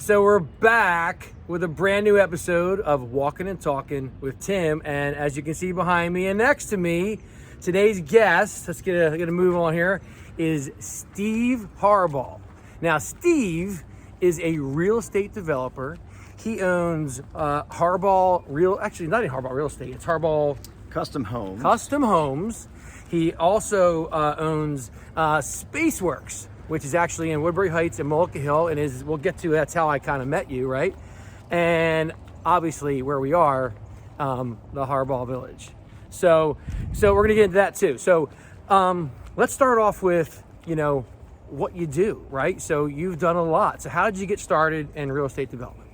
So we're back with a brand new episode of Walkin Talkin with Tim, and as you can see behind me and next to me, today's guest, let's get a move on here, is Steve Harbaugh. Now, Steve is a real estate developer. He owns Harbaugh Real Estate. It's Harbaugh Custom Homes. Custom Homes. He also owns SpaceWorks, which is actually in Woodbury Heights and Mullica Hill, and we'll get to, that's how I kind of met you, right? And obviously where we are, the Harbaugh Village. So we're gonna get into that too. So let's start off with, what you do, right? So you've done a lot. So how did you get started in real estate development?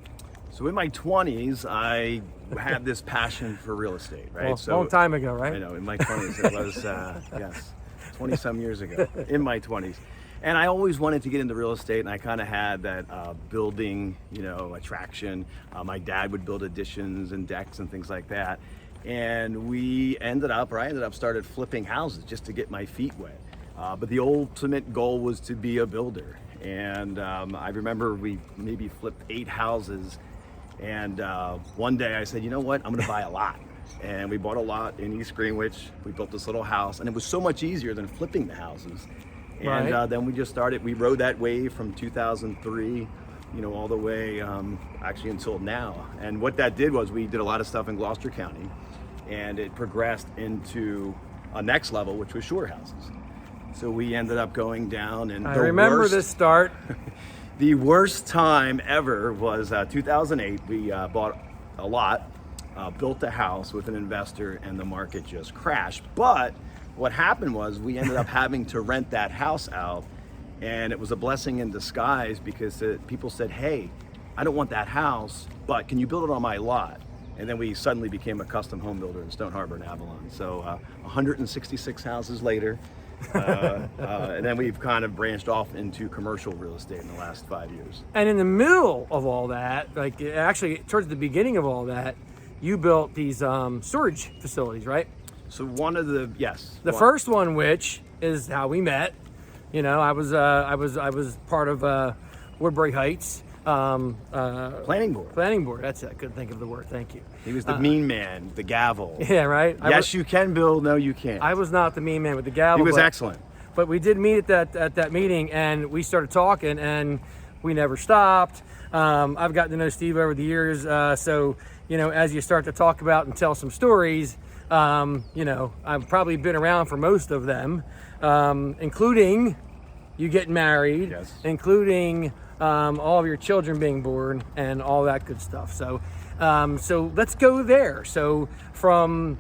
So in my 20s, I had this passion for real estate, right? Well, long time ago, right? I know, in my 20s, it was, yes, 20-some years ago, in my 20s. And I always wanted to get into real estate, and I kind of had that building, attraction. My dad would build additions and decks and things like that. And I ended up started flipping houses just to get my feet wet. But the ultimate goal was to be a builder. And I remember we maybe flipped 8 houses. And one day I said, you know what, I'm gonna buy a lot. And we bought a lot in East Greenwich. We built this little house, and it was so much easier than flipping the houses. And Right. Then we just started, we rode that wave from 2003, all the way actually until now. And what that did was we did a lot of stuff in Gloucester County, and it progressed into a next level, which was shore houses. So we ended up going down, and I remember this start. the worst time ever was 2008. We bought a lot, built a house with an investor, and the market just crashed. But what happened was we ended up having to rent that house out, and it was a blessing in disguise because people said, hey, I don't want that house, but can you build it on my lot? And then we suddenly became a custom home builder in Stone Harbor and Avalon. So 166 houses later, and then we've kind of branched off into commercial real estate in the last 5 years. And in the middle of all that, like actually towards the beginning of all that, you built these storage facilities, right? So the First one, which is how we met, I was part of Woodbury Heights planning board. Planning board. That's it. I couldn't think of the word. Thank you. He was the mean man, the gavel. Yeah, right. Yes, you can build. No, you can't. I was not the mean man with the gavel. He was excellent. But we did meet at that meeting, and we started talking, and we never stopped. I've gotten to know Steve over the years, so as you start to talk about and tell some stories. I've probably been around for most of them, including you getting married, yes. Including all of your children being born and all that good stuff. So let's go there. So from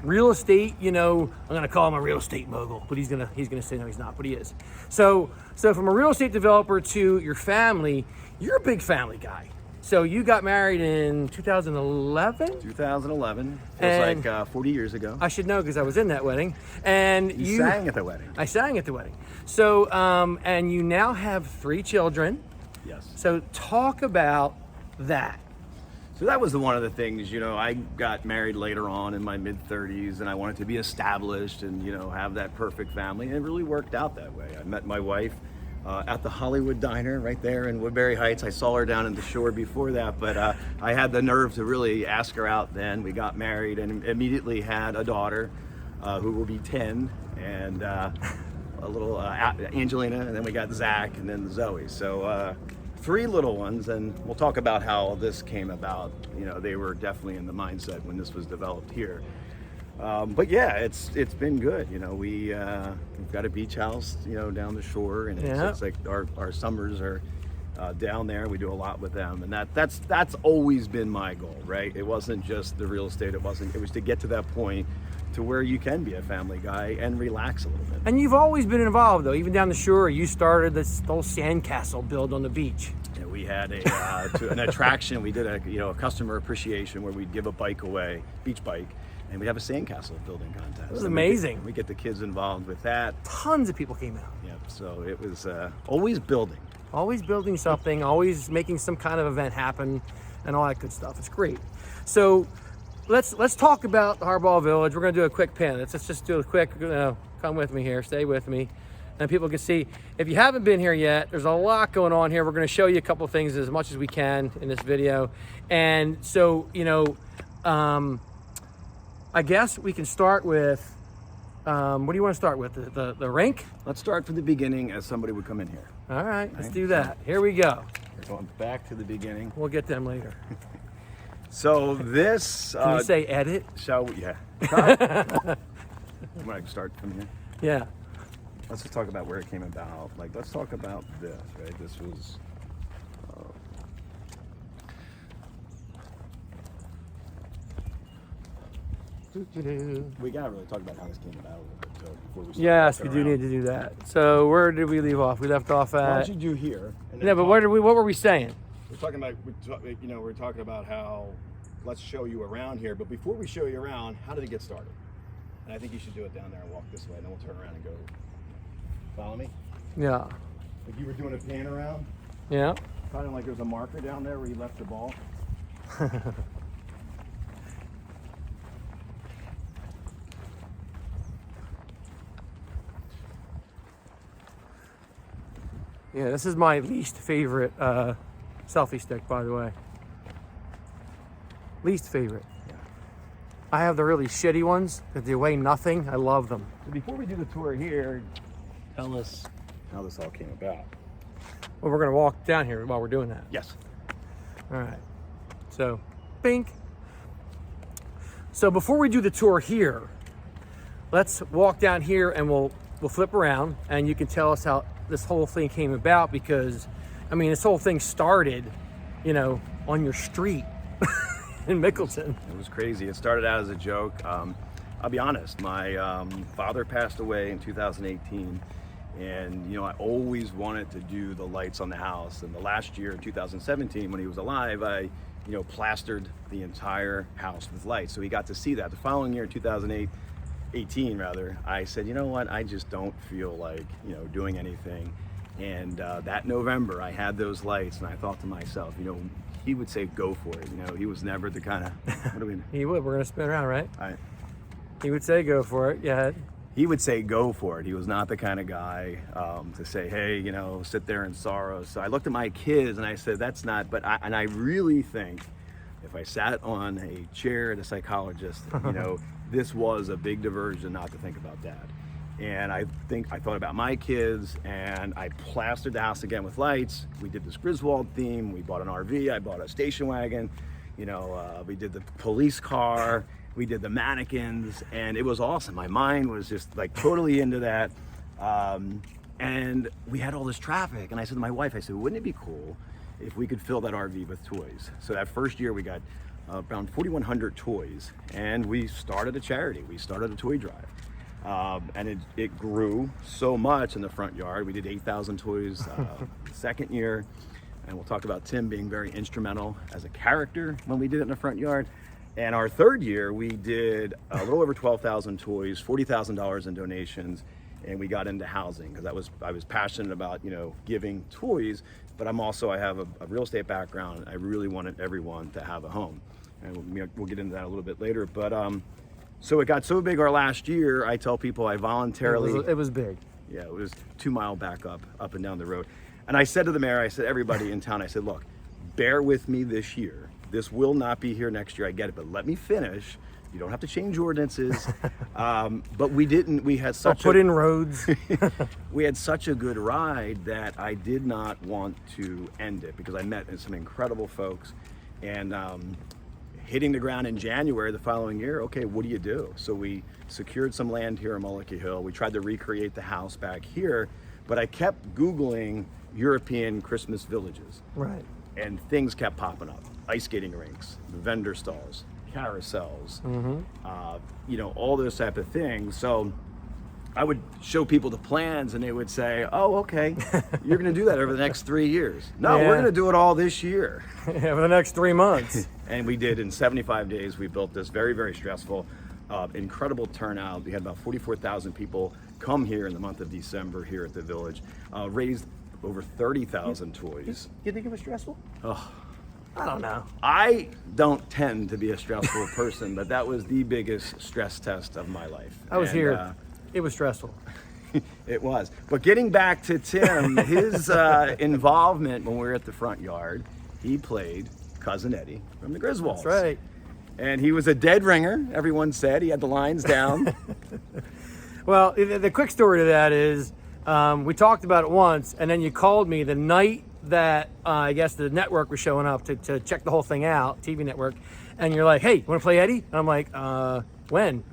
real estate, I'm gonna call him a real estate mogul, but he's gonna say no, he's not, but he is. So from a real estate developer to your family, you're a big family guy. So you got married in 2011? 2011. And Feels like 40 years ago. I should know because I was in that wedding. And you sang at the wedding. I sang at the wedding. So, and you now have 3 children. Yes. So talk about that. So that was one of the things, I got married later on in my mid-30s, and I wanted to be established and, have that perfect family. And it really worked out that way. I met my wife at the Hollywood Diner right there in Woodbury Heights. I saw her down in the shore before that, but I had the nerve to really ask her out then. We got married and immediately had a daughter who will be 10, and a little Angelina, and then we got Zach, and then Zoe. So 3 little ones, and we'll talk about how this came about. They were definitely in the mindset when this was developed here. But yeah, it's been good. We've got a beach house, down the shore, and it's like our summers are down there. We do a lot with them, and that's always been my goal, right? It wasn't just the real estate. It was to get to that point to where you can be a family guy and relax a little bit. And you've always been involved, though. Even down the shore, you started this whole sandcastle build on the beach. Yeah, we had an attraction. We did a customer appreciation where we'd give a bike away, beach bike. And we'd have a sandcastle building contest. It was amazing. We get the kids involved with that. Tons of people came out. Yep. So it was always building. Always building something, always making some kind of event happen, and all that good stuff. It's great. So let's talk about the Harbaugh Village. We're going to do a quick pin. Let's just do a quick. Come with me here. Stay with me. and people can see. If you haven't been here yet, there's a lot going on here. We're going to show you a couple of things as much as we can in this video. And so, you know, I guess we can start with, what do you want to start with? The rink? Let's start from the beginning as somebody would come in here. All right, let's do that. Here we go. We're going back to the beginning. We'll get them later. So this... Can you say edit? Shall we? Yeah. Want to start from here? Yeah. Let's just talk about where it came about. Like, let's talk about this, right? This was... we gotta really talk about how this came about a little bit. So before we start Yes, we do around. need to do that. So where did we leave off? We left off Why at... don't you do here? And then Yeah, but what were we saying? We're talking about, we're talking about how, let's show you around here. But before we show you around, how did it get started? And I think you should do it down there and walk this way, and then we'll turn around and go. Follow me? Yeah. Like you were doing a pan around, Yeah. kind of like there's a marker down there where you left the ball. Yeah, this is my least favorite selfie stick, by the way. Least favorite. Yeah. I have the really shitty ones that they weigh nothing. I love them. So before we do the tour here, tell us how this all came about. Well, we're gonna walk down here while we're doing that. Yes. All right. So, bink. So before we do the tour here, let's walk down here and we'll flip around and you can tell us how this whole thing came about, because I mean this whole thing started, you know, on your street in Mickleton. It was crazy. It started out as a joke. I'll be honest, my father passed away in 2018, and you know, I always wanted to do the lights on the house. And the last year in 2017, when he was alive, I plastered the entire house with lights, so he got to see that. The following year, 2018 rather, I said, you know what, I just don't feel like doing anything. And that November I had those lights, and I thought to myself, he would say go for it. He was never the kind of what do we He would. We're gonna spin around, right? I, He would say go for it. Yeah. he would say go for it. He was not the kind of guy to say, hey, sit there in sorrow. So I looked at my kids and I said, that's not, and I really think if I sat on a chair at a psychologist, this was a big diversion not to think about that. And I thought about my kids, and I plastered the house again with lights. We did this Griswold theme. We bought an RV. I bought a station wagon. We did the police car. We did the mannequins, and it was awesome. My mind was just like totally into that. And we had all this traffic, and I said to my wife, I said, wouldn't it be cool if we could fill that RV with toys? So that first year we got around 4,100 toys, and we started a charity. We started a toy drive. And it grew so much in the front yard. We did 8,000 toys the second year, and we'll talk about Tim being very instrumental as a character when we did it in the front yard. And our third year, we did a little over 12,000 toys, $40,000 in donations, and we got into housing because I was passionate about giving toys, but I have a real estate background. I really wanted everyone to have a home, and we'll get into that a little bit later. But so it got so big our last year, I tell people I voluntarily... It was big. Yeah, it was 2 mile back up and down the road. And I said to the mayor, I said, everybody in town, I said, look, bear with me this year. This will not be here next year, I get it, but let me finish. You don't have to change ordinances. But we had such put in roads. We had such a good ride that I did not want to end it, because I met some incredible folks. And hitting the ground in January the following year, okay, what do you do? So we secured some land here in Mullica Hill. We tried to recreate the house back here, but I kept Googling European Christmas villages. Right. And things kept popping up. Ice skating rinks, vendor stalls, carousels, all those type of things. So I would show people the plans, and they would say, oh, okay, you're gonna do that over the next 3 years. No, Yeah. we're gonna do it all this year. Yeah, for the next 3 months. And we did. In 75 days, we built this very, very stressful, incredible turnout. We had about 44,000 people come here in the month of December here at the village, raised over 30,000 toys. You think it was stressful? Oh, I don't know. I don't tend to be a stressful person, but that was the biggest stress test of my life. I was here. It was stressful. It was. But getting back to Tim, his involvement when we were at the front yard, he played Cousin Eddie from the Griswolds. That's right. And he was a dead ringer, everyone said. He had the lines down. Well, the quick story to that is we talked about it once, and then you called me the night that I guess the network was showing up to check the whole thing out, TV network, and you're like, hey, you want to play Eddie? And I'm like, when?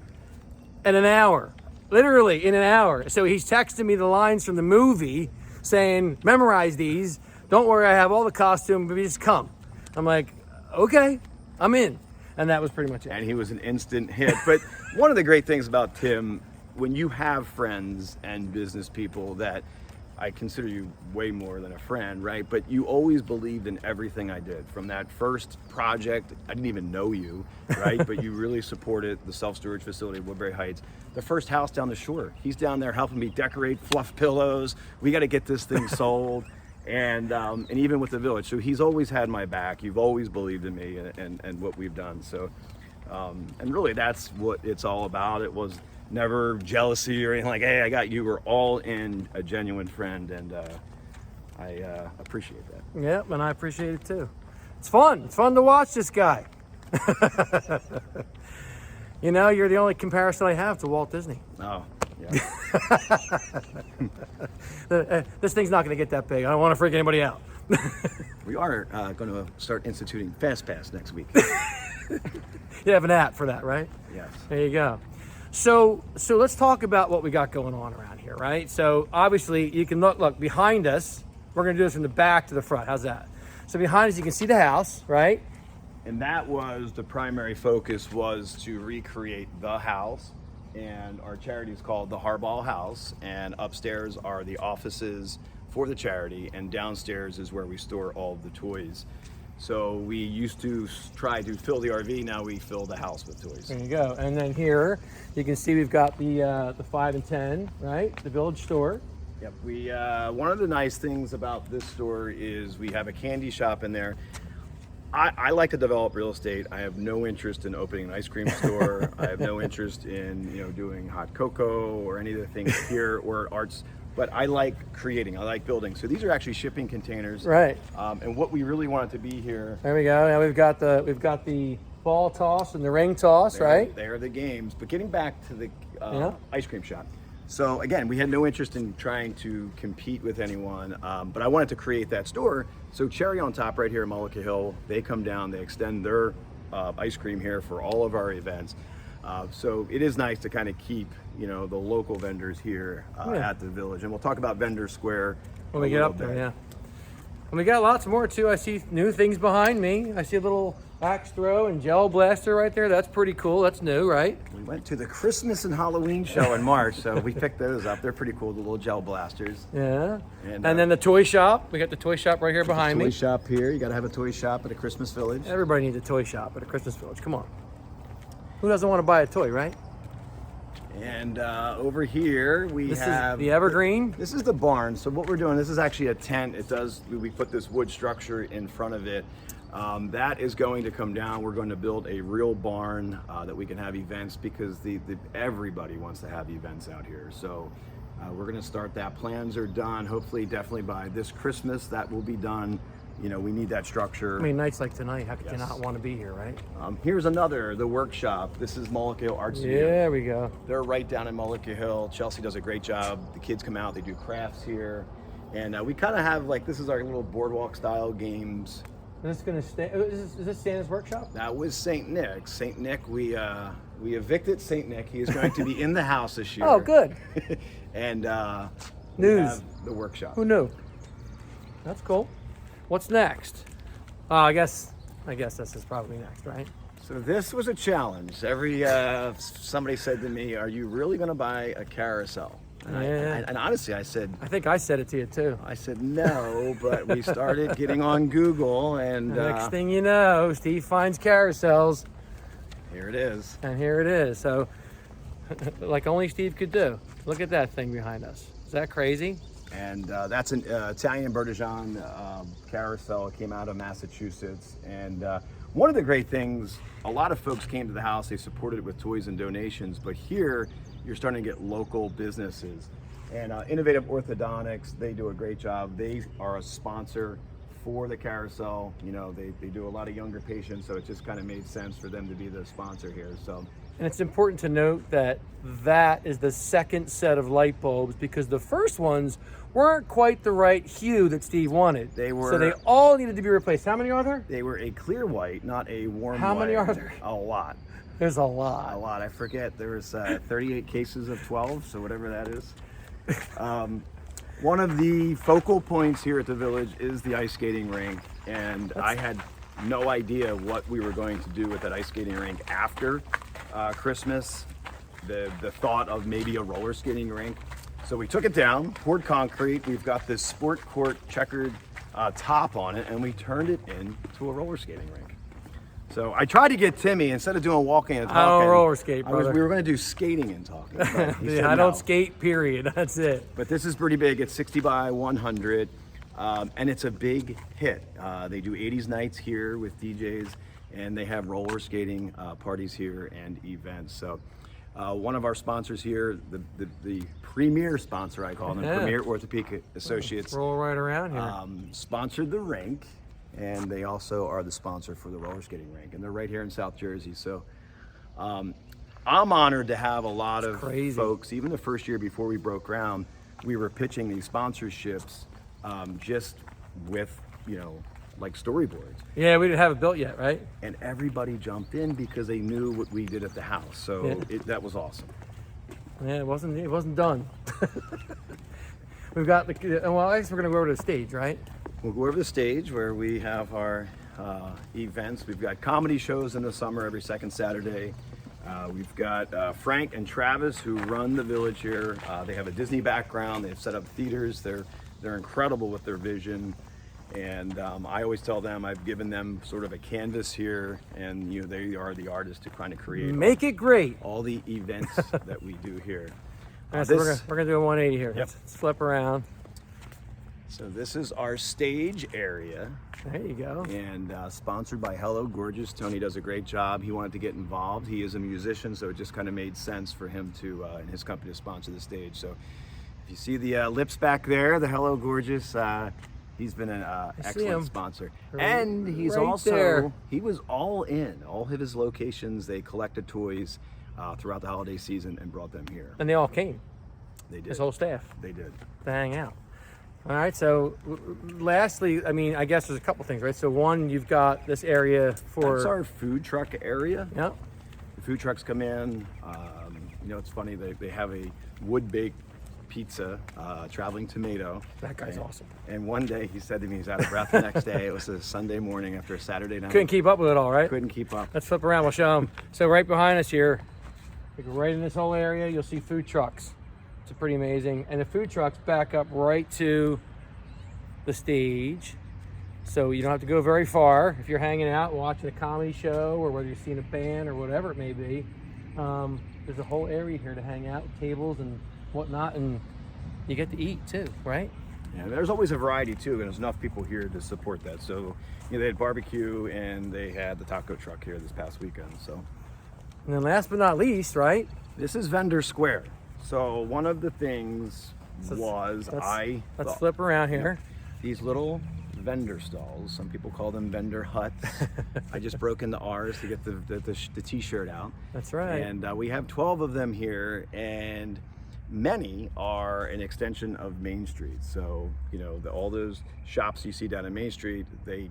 In an hour. Literally in an hour. So he's texting me the lines from the movie saying, memorize these. Don't worry, I have all the costume, but just come. I'm like, okay, I'm in. And that was pretty much it. And he was an instant hit. But one of the great things about Tim, when you have friends and business people that I consider you way more than a friend, right? But you always believed in everything I did. From that first project, I didn't even know you, right? But you really supported the self-storage facility at Woodbury Heights. The first house down the shore, he's down there helping me decorate, fluff pillows. We got to get this thing sold. And even with the village. So he's always had my back. You've always believed in me and what we've done. So, and really that's what it's all about. It was never jealousy or anything like, hey, I got you. We're all in a genuine friend, and I appreciate that. Yep, and I appreciate it too. It's fun. It's fun to watch this guy. You know, you're the only comparison I have to Walt Disney. Oh, yeah. This thing's not going to get that big. I don't want to freak anybody out. We are going to start instituting Fast Pass next week. You have an app for that, right? Yes. There you go. So let's talk about what we got going on around here, right? So obviously you can look behind us. We're going to do this from the back to the front. How's that? So behind us, you can see the house, right? And that was the primary focus, was to recreate the house. And our charity is called the Harbaugh House. And upstairs are the offices for the charity, and downstairs is where we store all of the toys. So we used to try to fill the RV, now we fill the house with toys. There you go. And then here, you can see we've got the 5 and 10, right? The village store. Yep. We one of the nice things about this store is we have a candy shop in there. I like to develop real estate. I have no interest in opening an ice cream store. I have no interest in doing hot cocoa or any of the things here or arts. But I like creating. I like building. So these are actually shipping containers. Right. And what we really wanted to be here. There we go. Now we've got the ball toss and the ring toss, right? There are the games. But getting back to the ice cream shop. So again, we had no interest in trying to compete with anyone, but I wanted to create that store. So Cherry on Top right here in Mullica Hill, they come down, they extend their ice cream here for all of our events. So it is nice to kind of keep, the local vendors here at the village. And we'll talk about Vendor Square when we get up there, yeah. And we got lots more too. I see new things behind me. I see a little axe throw and gel blaster right there. That's pretty cool. That's new, right? We went to the Christmas and Halloween show in March, so we picked those up. They're pretty cool, the little gel blasters. Yeah. And then the toy shop. We got the toy shop right here behind me. Toy shop here. You got to have a toy shop at a Christmas village. Everybody needs a toy shop at a Christmas village. Come on. Who doesn't want to buy a toy, right? And over here this is the evergreen. This is the barn. So what we're doing, this is actually a tent. We put this wood structure in front of it. That is going to come down. We're going to build a real barn that we can have events, because everybody wants to have events out here. So we're going to start that. Plans are done. Hopefully, definitely by this Christmas, that will be done. We need that structure. I mean, nights like tonight, how could you not want to be here, right? Here's the workshop. This is Mullica Hill Art Studio. There we go. They're right down in Mullica Hill. Chelsea does a great job. The kids come out, they do crafts here. And we kind of have, this is our little boardwalk style games. Is this going to stay? Is this Santa's workshop? That was St. Nick. St. Nick, we evicted St. Nick. He is going to be in the house this year. Oh, good. And news. We have the workshop. Who knew? That's cool. What's next? I guess this is probably next, right? So this was a challenge. Somebody said to me, "Are you really going to buy a carousel?" And honestly, I said, I think I said it to you too. I said no, but we started getting on Google, and the next thing you know, Steve finds carousels. Here it is. And here it is. So, like only Steve could do. Look at that thing behind us. Is that crazy? And that's an Italian Bertigian carousel. It came out of Massachusetts. And one of the great things, a lot of folks came to the house, they supported it with toys and donations, but here you're starting to get local businesses. And Innovative Orthodontics, they do a great job. They are a sponsor for the carousel. You know, they do a lot of younger patients, so it just kind of made sense for them to be the sponsor here. So, and it's important to note that that is the second set of light bulbs, because the first ones weren't quite the right hue that Steve wanted. They were. So they all needed to be replaced. How many are there? They were a clear white, not a warm white. How many are there? A lot. There's a lot. A lot. I forget. There was 38 cases of 12, so whatever that is. One of the focal points here at the Village is the ice skating rink, and I had no idea what we were going to do with that ice skating rink after Christmas. The thought of maybe a roller skating rink. So we took it down, poured concrete. We've got this sport court checkered top on it, and we turned it into a roller skating rink. So I tried to get Timmy, instead of doing walking and talking. I don't roller skate, brother. We were going to do skating and talking. But he said I don't no. skate, period. That's it. But this is pretty big. It's 60 by 100, and it's a big hit. They do 80s nights here with DJs, and they have roller skating parties here and events. So one of our sponsors here, the premier sponsor, I call them, Premier Orthopedic Associates. Let's roll right around here. Sponsored the rink, and they also are the sponsor for the roller skating rink, and they're right here in South Jersey. So I'm honored to have a lot of folks. Even the first year before we broke ground, we were pitching these sponsorships just with, you know, like storyboards. Yeah, we didn't have it built yet, right? And everybody jumped in because they knew what we did at the house. So that was awesome. Yeah, it wasn't done. We've got well, I guess we're gonna go over to the stage, right? We'll go over to the stage where we have our events. We've got comedy shows in the summer every second Saturday. We've got Frank and Travis, who run the Village here. They have a Disney background. They've set up theaters. They're incredible with their vision. And I always tell them I've given them sort of a canvas here, and you know, they are the artists to kind of create. Make it great. All the events that we do here. All right, so we're gonna do a 180 here. Yep. Let's flip around. So this is our stage area. There you go. And sponsored by Hello Gorgeous. Tony does a great job. He wanted to get involved. He is a musician, so it just kind of made sense for him to, and his company to sponsor the stage. So if you see the lips back there, the Hello Gorgeous, he's been an excellent sponsor. And he's also, he was all in. All of his locations, they collected toys throughout the holiday season and brought them here. And they all came. They did. His whole staff. They did. To hang out. All right, so lastly, I mean, I guess there's a couple things, right? So one, you've got this area for... That's our food truck area. Yep. The food trucks come in. You know, it's funny, they have a wood-baked pizza, Traveling Tomato. That guy's awesome. And one day he said to me he's out of breath the next day. It was a Sunday morning after a Saturday night. Couldn't keep up with it all, right? Couldn't keep up. Let's flip around, we'll show them. So right behind us here, like right in this whole area, you'll see food trucks. It's pretty amazing. And the food trucks back up right to the stage. So you don't have to go very far. If you're hanging out, watching a comedy show, or whether you're seeing a band or whatever it may be, there's a whole area here to hang out, with tables and whatnot, and you get to eat too, right? Yeah, there's always a variety too, and there's enough people here to support that. So, you know, they had barbecue and they had the taco truck here this past weekend. So, and then last but not least, right? This is Vendor Square. So one of the things let's flip around here. These little vendor stalls, some people call them vendor huts. I just broke into ours to get the t-shirt out. That's right. And we have 12 of them here, and many are an extension of Main Street. So, you know, all those shops you see down on Main Street, they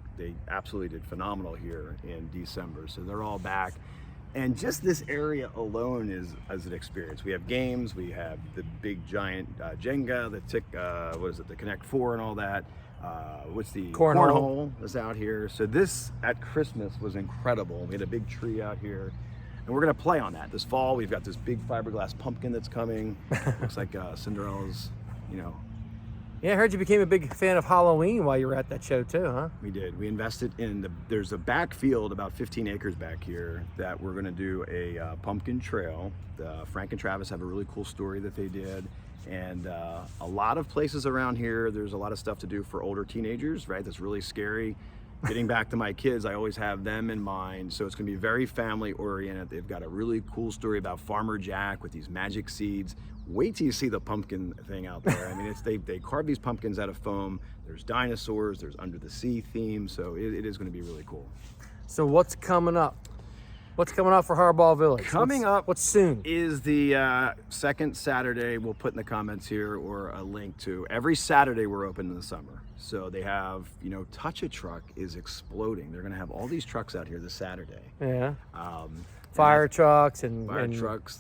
absolutely did phenomenal here in December. So they're all back. And just this area alone is an experience. We have games, we have the big giant Jenga, the Connect 4 and all that. What's the cornhole is out here. So this at Christmas was incredible. We had a big tree out here, and we're gonna play on that this fall. We've got this big fiberglass pumpkin that's coming. Looks like Cinderella's, you know. Yeah, I heard you became a big fan of Halloween while you were at that show too, huh? We did. We invested in there's a back field, about 15 acres back here, that we're gonna do a pumpkin trail. Frank and Travis have a really cool story that they did. And a lot of places around here, there's a lot of stuff to do for older teenagers, right? That's really scary. Getting back to my kids, I always have them in mind. So it's gonna be very family oriented. They've got a really cool story about Farmer Jack with these magic seeds. wait till you see the pumpkin thing out there. I mean, they carve these pumpkins out of foam. There's dinosaurs, there's under the sea theme, so it is going to be really cool. So what's coming up? What's coming up for Harbaugh Village? What's soon? Is the second Saturday, we'll put in the comments here or a link to. Every Saturday we're open in the summer. So they have, Touch a Truck is exploding. They're going to have all these trucks out here this Saturday. Yeah. Fire trucks fire trucks,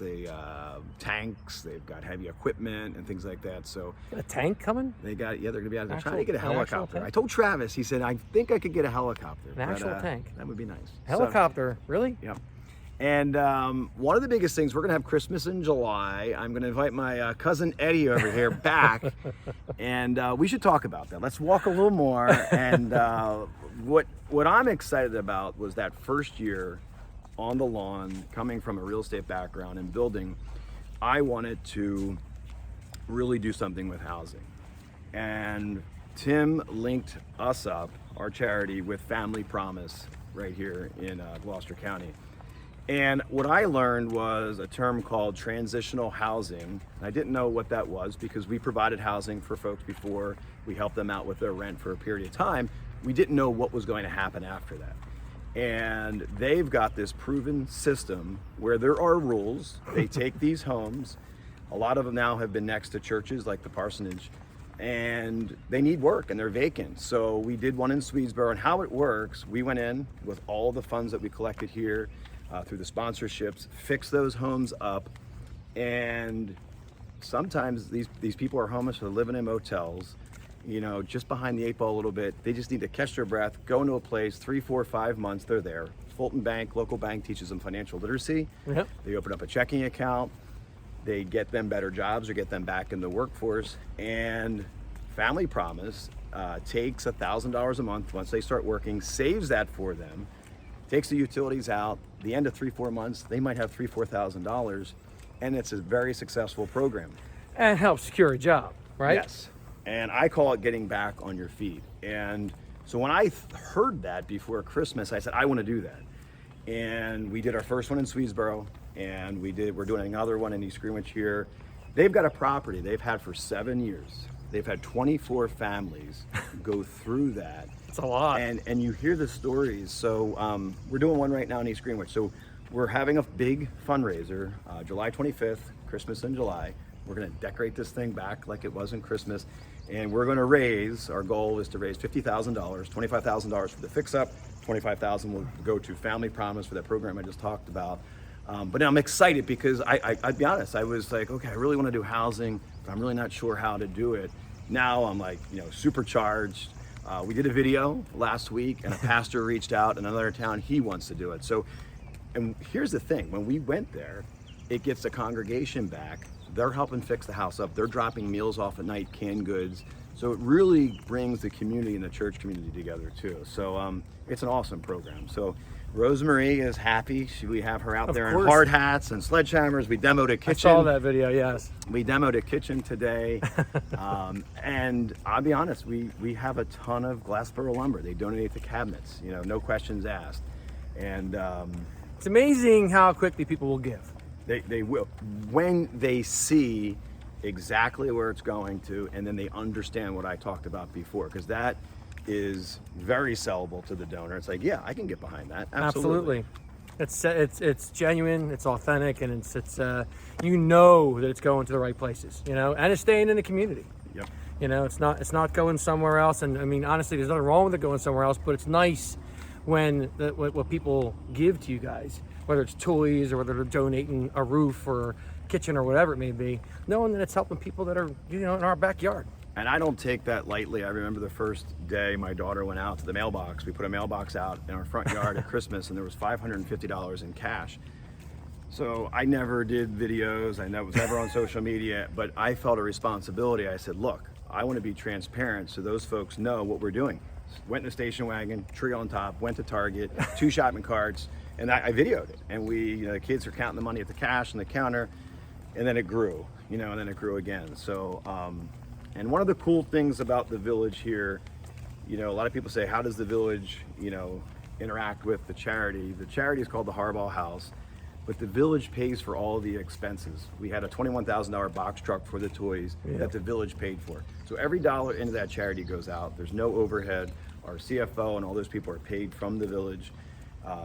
tanks, they've got heavy equipment and things like that. So a tank coming? They're going to be out there trying to get a helicopter. I told Travis, he said, I think I could get a helicopter. An actual tank? That would be nice. Helicopter, really? Yep. And one of the biggest things, we're going to have Christmas in July. I'm going to invite my cousin Eddie over here back, and we should talk about that. Let's walk a little more. And what I'm excited about was that first year on the lawn, coming from a real estate background and building, I wanted to really do something with housing. And Tim linked us up, our charity, with Family Promise right here in Gloucester County. And what I learned was a term called transitional housing. I didn't know what that was because we provided housing for folks before. We helped them out with their rent for a period of time. We didn't know what was going to happen after that. And they've got this proven system where there are rules. They take these homes. A lot of them now have been next to churches like the parsonage, and they need work and they're vacant. So we did one in Swedesboro, and how it works, we went in with all the funds that we collected here through the sponsorships, fixed those homes up, and sometimes these people are homeless, they're living in motels, just behind the 8 ball a little bit. They just need to catch their breath, go into a place, 3, 4, 5 months, they're there. Fulton Bank, local bank, teaches them financial literacy. Yep. They open up a checking account. They get them better jobs or get them back in the workforce. And Family Promise takes $1,000 a month once they start working, saves that for them, takes the utilities out. The end of 3, 4 months, they might have $3,000, $4,000, and it's a very successful program. And help secure a job, right? Yes. And I call it getting back on your feet. And so when I heard that before Christmas, I said, I want to do that. And we did our first one in Swedesboro, and we're doing another one in East Greenwich here. They've got a property they've had for 7 years. They've had 24 families go through that. It's a lot. And you hear the stories. So we're doing one right now in East Greenwich. So we're having a big fundraiser, July 25th, Christmas in July. We're going to decorate this thing back like it was in Christmas. And we're going to raise, our goal is to raise $50,000, $25,000 for the fix-up, $25,000 will go to Family Promise for that program I just talked about. But now I'm excited because I'd be honest, I was like, okay, I really want to do housing, but I'm really not sure how to do it. Now I'm like, supercharged. We did a video last week, and a pastor reached out in another town, he wants to do it. So, and here's the thing, when we went there, it gets the congregation back. They're helping fix the house up. They're dropping meals off at night, canned goods. So it really brings the community and the church community together too. So it's an awesome program. So Rosemary is happy. We have her out there in hard hats and sledgehammers. We demoed a kitchen. I saw that video, yes. We demoed a kitchen today. And I'll be honest, we have a ton of Glassboro lumber. They donate the cabinets, no questions asked. And it's amazing how quickly people will give. They will, when they see exactly where it's going to, and then they understand what I talked about before, because that is very sellable to the donor. It's like, yeah, I can get behind that. Absolutely. It's genuine, it's authentic, and it's that it's going to the right places, and it's staying in the community. Yep. It's not going somewhere else. And I mean, honestly, there's nothing wrong with it going somewhere else, but it's nice when what people give to you guys, whether it's toys or whether they're donating a roof or kitchen or whatever it may be, knowing that it's helping people that are, in our backyard. And I don't take that lightly. I remember the first day my daughter went out to the mailbox. We put a mailbox out in our front yard at Christmas, and there was $550 in cash. So I never did videos. I was never on social media, but I felt a responsibility. I said, look, I want to be transparent so those folks know what we're doing. Went in the station wagon, tree on top, went to Target, 2 shopping carts, and I videoed it. And the kids are counting the money at the cash and the counter, and then it grew, and then it grew again. So, and one of the cool things about the village here, a lot of people say, how does the village, interact with the charity? The charity is called the Harbaugh House. but the village pays for all of the expenses. We had a $21,000 box truck for the toys that the village paid for. So every dollar into that charity goes out. There's no overhead. Our CFO and all those people are paid from the village.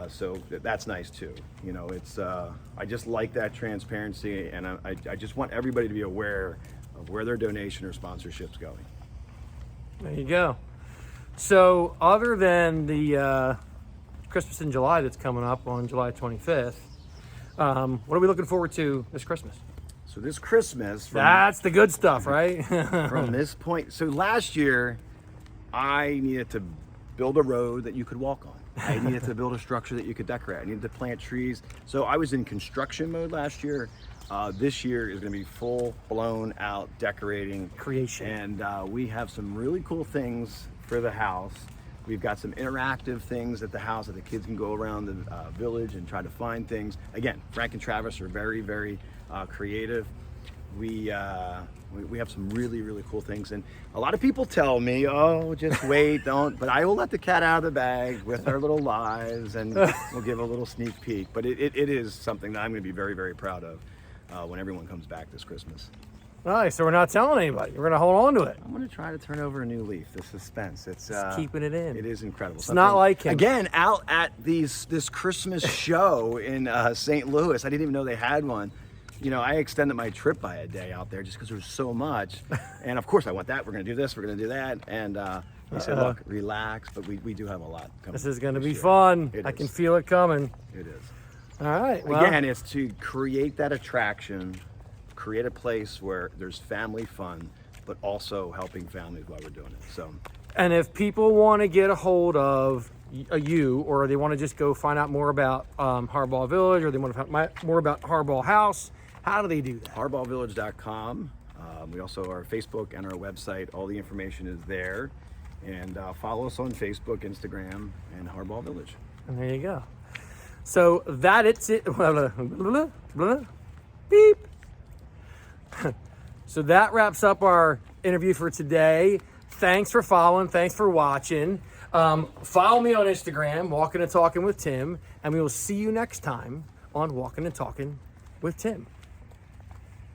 So that's nice too. You know, it's I just like that transparency, and I just want everybody to be aware of where their donation or sponsorship's going. There you go. So other than the Christmas in July that's coming up on July 25th, what are we looking forward to this Christmas? So this Christmas, That's the good stuff, right? from this point, so last year I needed to build a road that you could walk on. I needed to build a structure that you could decorate. I needed to plant trees. So I was in construction mode last year. This year is going to be full blown out decorating Creation. and we have some really cool things for the house. We've got some interactive things at the house that the kids can go around the village and try to find things. Again, Frank and Travis are very, very creative. We have some really, really cool things, and a lot of people tell me, "Oh, just wait, don't." But I will let the cat out of the bag with our little lives, and we'll give a little sneak peek. But it is something that I'm going to be very, very proud of when everyone comes back this Christmas. All right, so we're not telling anybody. We're going to hold on to it. I'm going to try to turn over a new leaf. The suspense. It's Just keeping it in. It is incredible. It's not like him. Again, out at this Christmas show in St. Louis. I didn't even know they had one. You know, I extended my trip by a day out there just because there was so much. And of course, I want that. We're going to do this. We're going to do that. And he said, look, relax. But we do have a lot coming. This is going to be year. fun. It I is. can feel it coming. It is. All right. Well, Again, it's to create that attraction, create a place where there's family fun, but also helping families while we're doing it. So, and if people want to get a hold of you, or they want to just go find out more about Harbaugh Village, or they want to find more about Harbaugh House, how do they do that? HarbaughVillage.com. We also are Facebook and our website. All the information is there. And follow us on Facebook, Instagram, and Harbaugh Village. And there you go. So that it's it. Beep. So that wraps up our interview for today. Thanks for following. Thanks for watching. Follow me on Instagram, Walkin and Talkin with Tim, and we will see you next time on Walkin and Talkin with Tim.